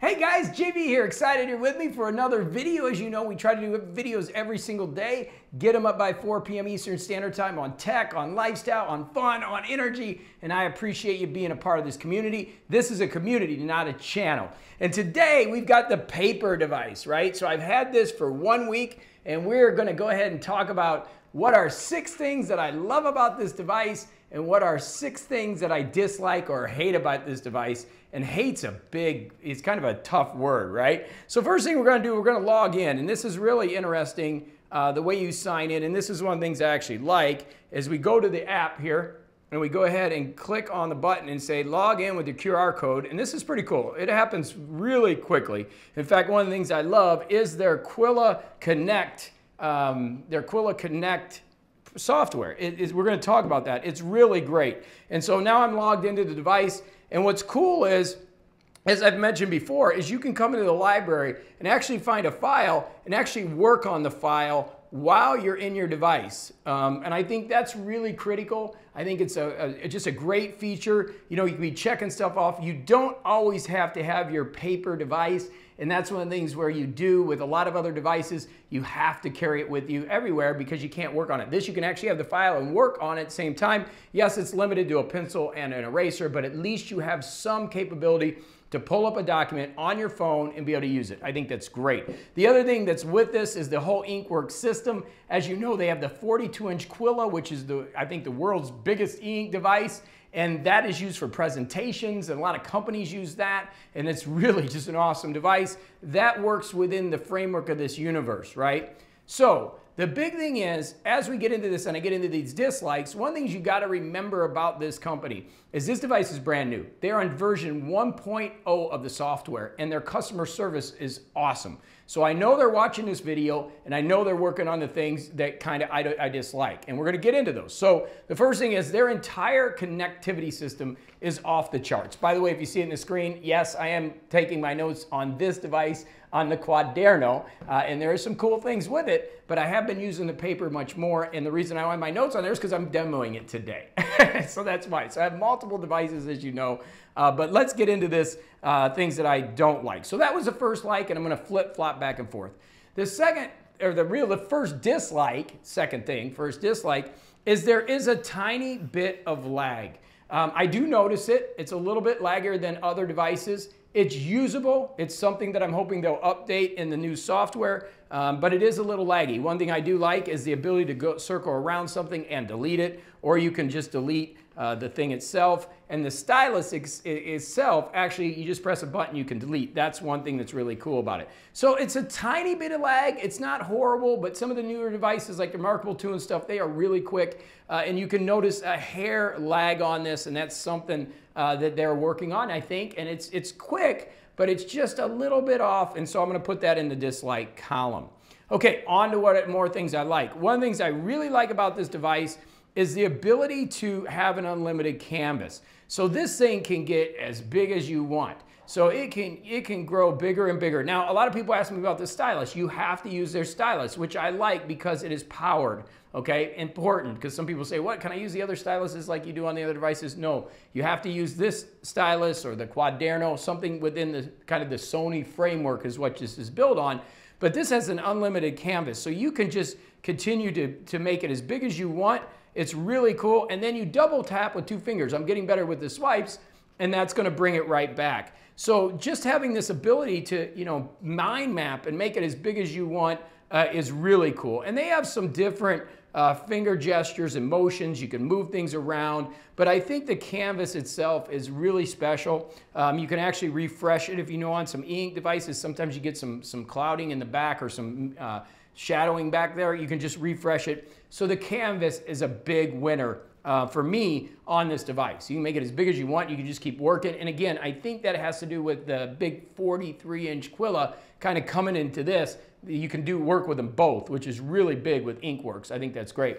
Hey guys, JB here, excited you're with me for another video. As you know, we try to do videos every single day, get them up by 4 p.m. Eastern Standard Time on tech, on lifestyle, on fun, on energy, and I appreciate you being a part of this community. This is a community, not a channel. And today we've got the paper device, right? So I've had this for 1 week, and we're gonna go ahead and talk about what are 6 things that I love about this device and what are 6 things that I dislike or hate about this device. And hate's it's kind of a tough word, right? So first thing we're gonna do, we're gonna log in. And this is really interesting, the way you sign in. And this is one of the things I actually like, is we go to the app here and we go ahead and click on the button and say log in with your QR code. And this is pretty cool. It happens really quickly. In fact, one of the things I love is their Quilla Connect, software. We're going to talk about that. It's really great. And so now I'm logged into the device. And what's cool is, as I've mentioned before, is you can come into the library and actually find a file and actually work on the file while you're in your device. And I think that's really critical. I think it's just a great feature. You know, you can be checking stuff off. You don't always have to have your paper device. And that's one of the things where you do with a lot of other devices, you have to carry it with you everywhere because you can't work on it. This, you can actually have the file and work on it at the same time. Yes, it's limited to a pencil and an eraser, but at least you have some capability to pull up a document on your phone and be able to use it. I think that's great. The other thing that's with this is the whole inkwork system. As you know, they have the 42-inch Quilla, which is I think the world's biggest e-ink device. And that is used for presentations, and a lot of companies use that, and it's really just an awesome device that works within the framework of this universe, right? So the big thing is, as we get into this and I get into these dislikes, one of the things you got to remember about this company is this device is brand new. They're on version 1.0 of the software, and their customer service is awesome. So I know they're watching this video, and I know they're working on the things that kind of I dislike, and we're going to get into those. So the first thing is their entire connectivity system is off the charts. By the way, if you see it in the screen, yes, I am taking my notes on this device on the Quaderno, and there are some cool things with it, but I have been using the paper much more, and the reason I want my notes on there is because I'm demoing it today. So that's why. So I have multiple devices, as you know, but let's get into this, things that I don't like. So that was the first like, and I'm going to flip-flop back and forth. The second, or the first dislike, first dislike, is there is a tiny bit of lag. I do notice it. It's a little bit laggier than other devices. It's usable. It's something that I'm hoping they'll update in the new software, but it is a little laggy. One thing I do like is the ability to go circle around something and delete it, or you can just delete the thing itself. And the stylus itself, actually, you just press a button, you can delete. That's one thing that's really cool about it. So it's a tiny bit of lag. It's not horrible, but some of the newer devices like the Remarkable 2 and stuff, they are really quick. And you can notice a hair lag on this, and that's something that they're working on, I think. And it's quick, but it's just a little bit off. And so I'm going to put that in the dislike column. Okay, on to what more things I like. One of the things I really like about this device is the ability to have an unlimited canvas. So this thing can get as big as you want. So it can grow bigger and bigger. Now, a lot of people ask me about the stylus. You have to use their stylus, which I like because it is powered. Okay, important, because some people say, what, can I use the other styluses like you do on the other devices? No, you have to use this stylus or the Quaderno, something within the kind of the Sony framework is what this is built on. But this has an unlimited canvas, so you can just continue to make it as big as you want. It's really cool, and then you double tap with 2 fingers. I'm getting better with the swipes, and that's going to bring it right back. So just having this ability to, you know, mind map and make it as big as you want is really cool. And they have some different finger gestures and motions. You can move things around, but I think the canvas itself is really special. You can actually refresh it. If you know, on some e-ink devices, sometimes you get some clouding in the back or some shadowing back there. You can just refresh it. So the canvas is a big winner for me on this device. You can make it as big as you want. You can just keep working. And again, I think that has to do with the big 43-inch Quilla kind of coming into this. You can do work with them both, which is really big with Inkworks. I think that's great.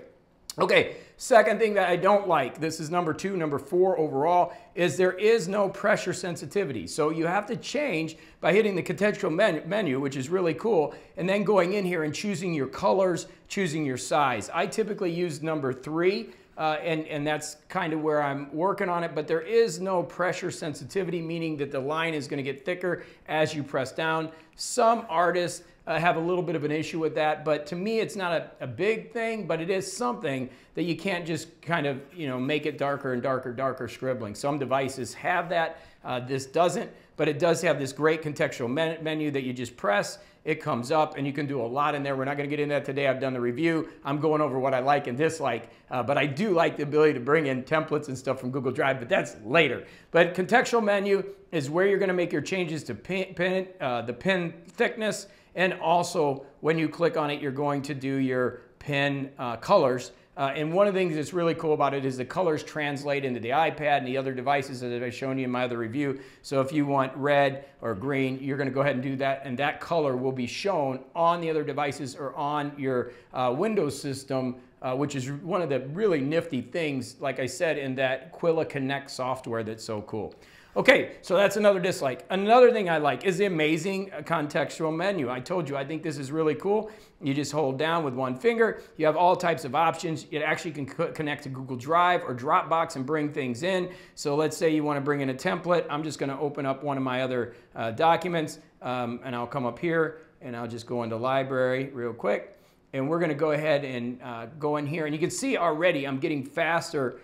Okay, second thing that I don't like, this is number 2, number 4 overall, is there is no pressure sensitivity. So you have to change by hitting the contextual menu, which is really cool, and then going in here and choosing your colors, choosing your size. I typically use number 3 and that's kind of where I'm working on it, but there is no pressure sensitivity, meaning that the line is going to get thicker as you press down. Some artists have a little bit of an issue with that, but to me it's not a big thing, but it is something that you can't just kind of, you know, make it darker and darker scribbling. Some devices have that, this doesn't, but it does have this great contextual menu that you just press. It comes up and you can do a lot in there. We're not going to get into that today. I've done the review. I'm going over what I like and dislike, but I do like the ability to bring in templates and stuff from Google Drive, but that's later. But contextual menu is where you're going to make your changes to the pin thickness, and also when you click on it, you're going to do your pin colors. And one of the things that's really cool about it is the colors translate into the iPad and the other devices that I've shown you in my other review. So if you want red or green, you're going to go ahead and do that, and that color will be shown on the other devices or on your Windows system, which is one of the really nifty things, like I said, in that Quilla Connect software that's so cool. Okay, so that's another dislike. Another thing I like is the amazing contextual menu. I told you, I think this is really cool. You just hold down with one finger. You have all types of options. It actually can connect to Google Drive or Dropbox and bring things in. So let's say you want to bring in a template. I'm just going to open up one of my other documents, and I'll come up here and I'll just go into library real quick. And we're going to go ahead and go in here. And you can see already I'm getting faster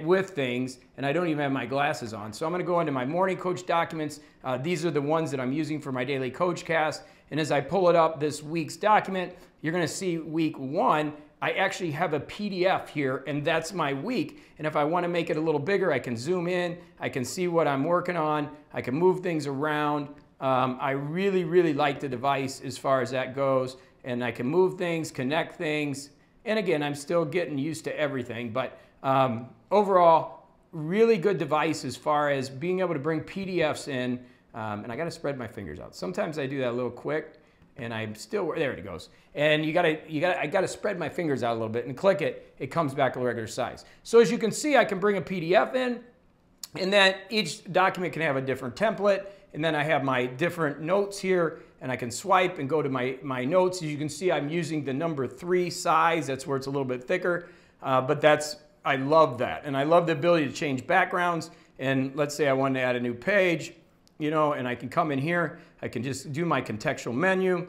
with things, and I don't even have my glasses on. So I'm going to go into my morning coach documents. These are the ones that I'm using for my daily coach cast. And as I pull it up, this week's document, you're going to see week 1. I actually have a PDF here, and that's my week. And if I want to make it a little bigger, I can zoom in. I can see what I'm working on. I can move things around. I really, really like the device as far as that goes. And I can move things, connect things. And again, I'm still getting used to everything, but overall, really good device as far as being able to bring PDFs in. And I got to spread my fingers out. Sometimes I do that a little quick, and I'm still, there it goes. And I got to spread my fingers out a little bit and click it. It comes back a regular size. So as you can see, I can bring a PDF in, and then each document can have a different template. And then I have my different notes here, and I can swipe and go to my notes. As you can see, I'm using the number 3 size. That's where it's a little bit thicker, but I love that. And I love the ability to change backgrounds. And let's say I wanted to add a new page, you know, and I can come in here. I can just do my contextual menu.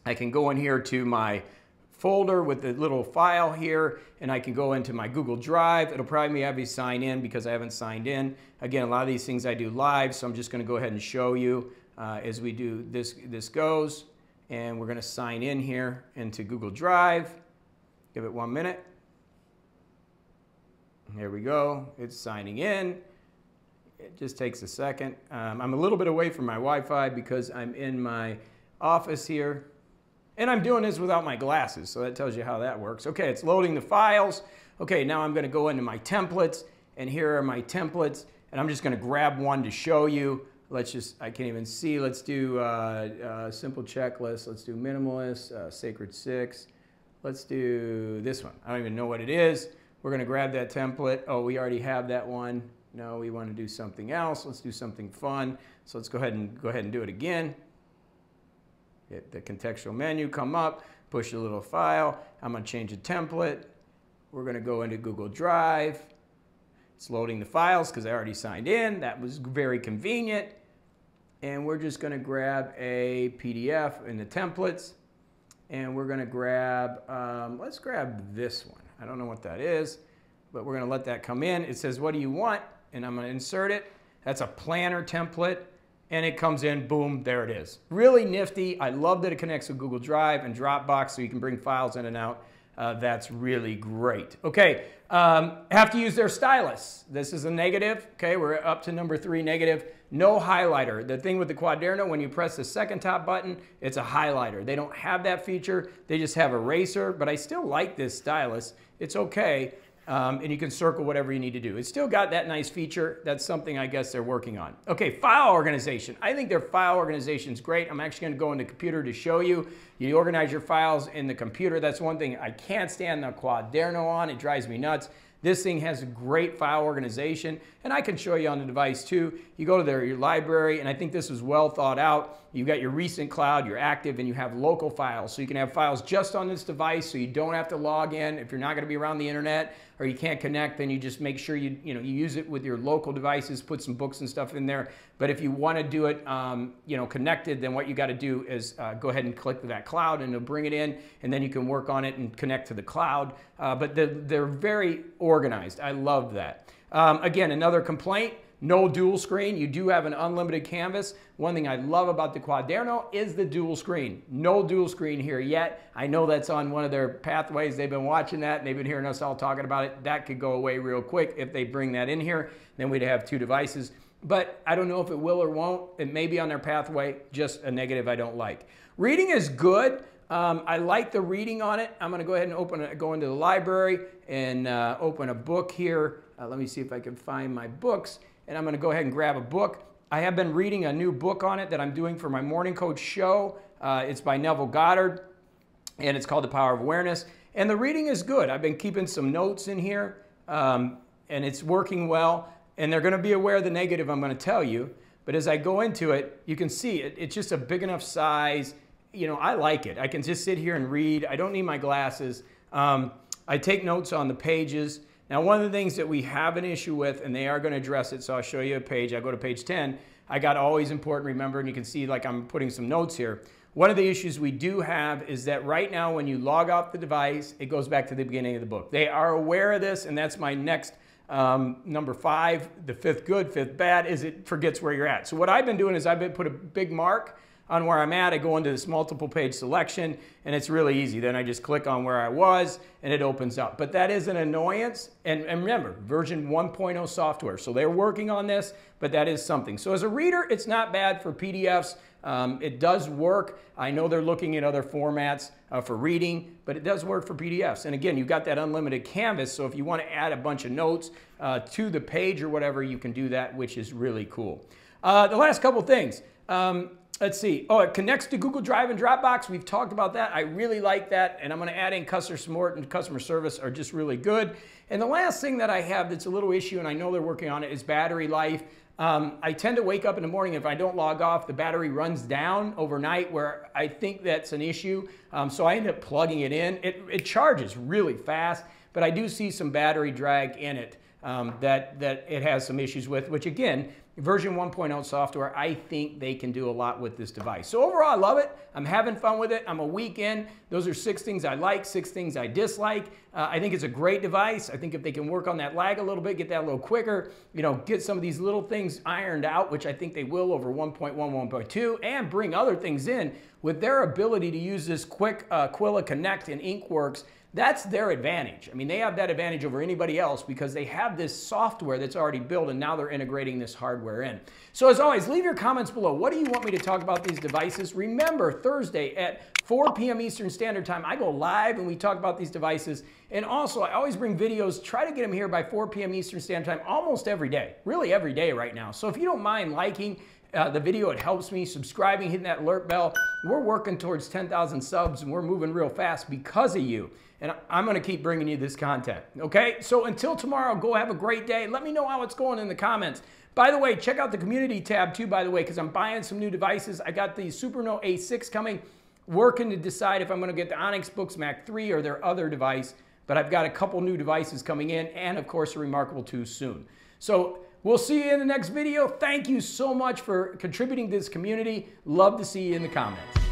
I can go in here to my folder with the little file here, and I can go into my Google Drive. It'll probably have me sign in because I haven't signed in. Again, a lot of these things I do live, so I'm just going to go ahead and show you as we do this goes. And we're going to sign in here into Google Drive. Give it 1 minute. Here we go. It's signing in. It just takes a second. I'm a little bit away from my Wi-Fi because I'm in my office here. And I'm doing this without my glasses, so that tells you how that works. Okay, it's loading the files. Okay, now I'm going to go into my templates, and here are my templates. And I'm just going to grab one to show you. Let's just, I can't even see. Let's do simple checklist. Let's do minimalist, sacred 6. Let's do this one. I don't even know what it is. We're going to grab that template. Oh, we already have that one. No, we want to do something else. Let's do something fun. So let's go ahead and do it again. Hit the contextual menu, come up, push a little file. I'm going to change the template. We're going to go into Google Drive. It's loading the files because I already signed in. That was very convenient. And we're just going to grab a PDF in the templates. And we're going to grab, let's grab this one. I don't know what that is, but we're going to let that come in. It says, what do you want? And I'm going to insert it. That's a planner template. And it comes in, boom, there it is. Really nifty. I love that it connects with Google Drive and Dropbox so you can bring files in and out. That's really great. Okay, have to use their stylus. This is a negative. Okay, we're up to number 3, negative. No highlighter. The thing with the Quaderno, when you press the second top button, it's a highlighter. They don't have that feature. They just have eraser, but I still like this stylus. It's okay. And you can circle whatever you need to do. It's still got that nice feature. That's something I guess they're working on. Okay, file organization. I think their file organization is great. I'm actually going to go in the computer to show you. You organize your files in the computer. That's one thing I can't stand the Quaderno on. It drives me nuts. This thing has a great file organization, and I can show you on the device too. You go to your library, and I think this is well thought out. You've got your recent cloud, your active, and you have local files. So you can have files just on this device so you don't have to log in if you're not going to be around the internet. or you can't connect, then you just make sure you use it with your local devices, put some books and stuff in there. But if you want to do it connected, then what you got to do is go ahead and click that cloud, and it'll bring it in, and then you can work on it and connect to the cloud. But they're very organized. I love that. Again, another complaint: no dual screen. You do have an unlimited canvas. One thing I love about the Quaderno is the dual screen. No dual screen here yet. I know that's on one of their pathways. They've been watching that, and they've been hearing us all talking about it. That could go away real quick if they bring that in here. Then we'd have 2 devices. But I don't know if it will or won't. It may be on their pathway. Just a negative I don't like. Reading is good. I like the reading on it. I'm going to go ahead and go into the library and open a book here. Let me see if I can find my books. And I'm going to go ahead and grab a book. I have been reading a new book on it that I'm doing for my Morning Coach show. It's by Neville Goddard, and it's called The Power of Awareness. And the reading is good. I've been keeping some notes in here, and it's working well. And they're going to be aware of the negative I'm going to tell you. But as I go into it, you can see it's just a big enough size. I like it. I can just sit here and read. I don't need my glasses. I take notes on the pages. Now, one of the things that we have an issue with, and they are going to address it, so I'll show you a page. I go to page 10. I got always important, remember, and you can see like I'm putting some notes here. One of the issues we do have is that right now when you log off the device, it goes back to the beginning of the book. They are aware of this, and that's my next number 5, the 5th good, 5th bad, is it forgets where you're at. So what I've been doing is I've been put a big mark on where I'm at. I go into this multiple page selection, and it's really easy. Then I just click on where I was, and it opens up. But that is an annoyance. And remember, version 1.0 software. So they're working on this, but that is something. So as a reader, it's not bad for PDFs. It does work. I know they're looking at other formats for reading, but it does work for PDFs. And again, you've got that unlimited canvas, so if you want to add a bunch of notes to the page or whatever, you can do that, which is really cool. The last couple things. Let's see. Oh, it connects to Google Drive and Dropbox. We've talked about that. I really like that, and I'm going to add in customer support and customer service are just really good. And the last thing that I have that's a little issue, and I know they're working on it, is battery life. I tend to wake up in the morning, if I don't log off, the battery runs down overnight, where I think that's an issue. So I end up plugging it in. It charges really fast, but I do see some battery drag in it that it has some issues with, which again, version 1.0 software, I think they can do a lot with this device. So overall, I love it. I'm having fun with it. I'm a week in. Those are 6 things I like, 6 things I dislike. I think it's a great device. I think if they can work on that lag a little bit, get that a little quicker, get some of these little things ironed out, which I think they will over 1.1, 1.2, and bring other things in with their ability to use this quick Quilla Connect and InkWorks. That's their advantage. I mean, they have that advantage over anybody else because they have this software that's already built, and now they're integrating this hardware in. So as always, leave your comments below. What do you want me to talk about these devices? Remember, Thursday at 4 p.m. Eastern Standard Time, I go live and we talk about these devices. And also, I always bring videos, try to get them here by 4 p.m. Eastern Standard Time almost every day, really every day right now. So if you don't mind liking the video, it helps me, subscribing, hitting that alert bell. We're working towards 10,000 subs, and we're moving real fast because of you. And I'm going to keep bringing you this content, okay? So until tomorrow, go have a great day. Let me know how it's going in the comments. By the way, check out the community tab too, by the way, because I'm buying some new devices. I got the Superno A6 coming, working to decide if I'm going to get the Onyx Books Mac 3 or their other device. But I've got a couple new devices coming in, and of course, a Remarkable 2 soon. So we'll see you in the next video. Thank you so much for contributing to this community. Love to see you in the comments.